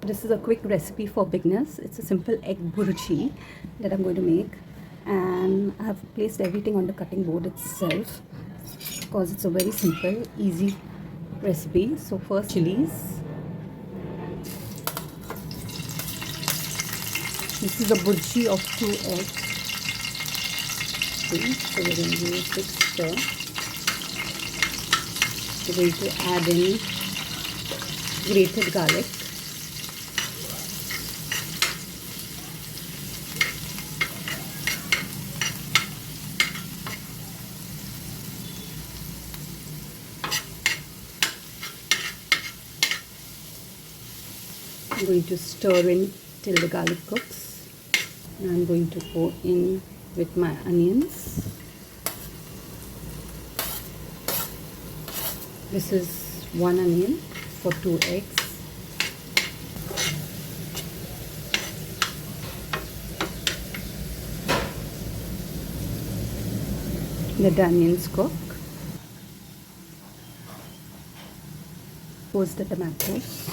This is a quick recipe for beginners. It's a simple egg bhurji that I'm going to make, and I have placed everything on the cutting board itself because it's a very simple, easy recipe. So first, chilies. This is a bhurji of 2 eggs. Okay, so we're going to do a quick stir. We're going to add in grated garlic. I'm going to stir in till the garlic cooks. And I'm going to go in with my onions. This is 1 onion for 2 eggs. Let the onions cook. Post the tomatoes.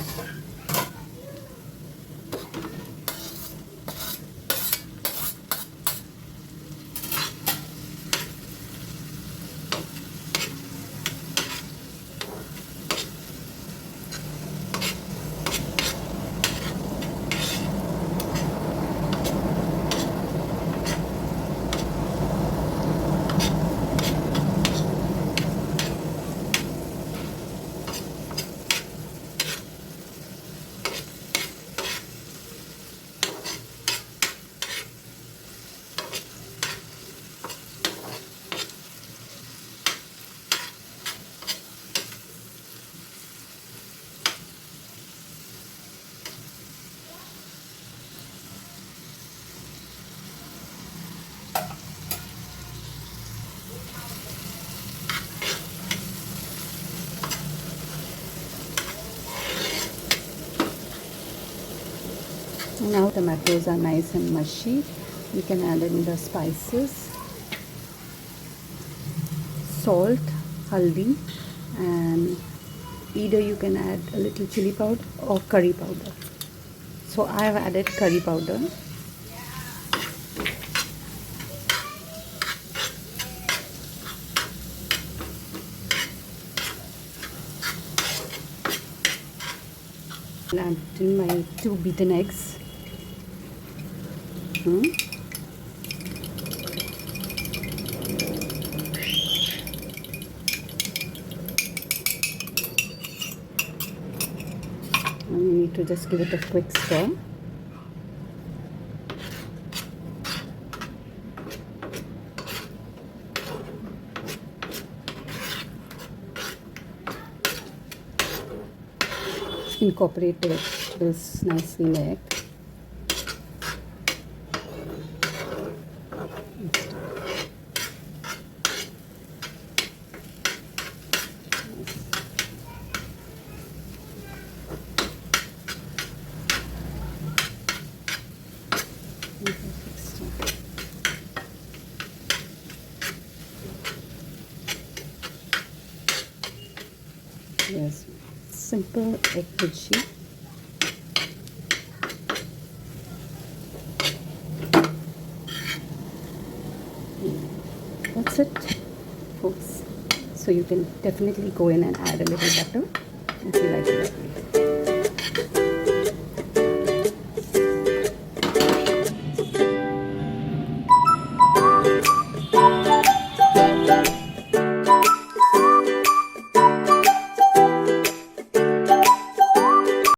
Now tomatoes are nice and mushy. You can add in the spices, salt, haldi, and either you can add a little chili powder or curry powder. So I have added curry powder. And add in my 2 beaten eggs. And you need to just give it a quick stir. Incorporate the vegetables nicely in the egg. Yes, simple egg bhurji. That's it, folks. So you can definitely go in and add a little butter if you like it.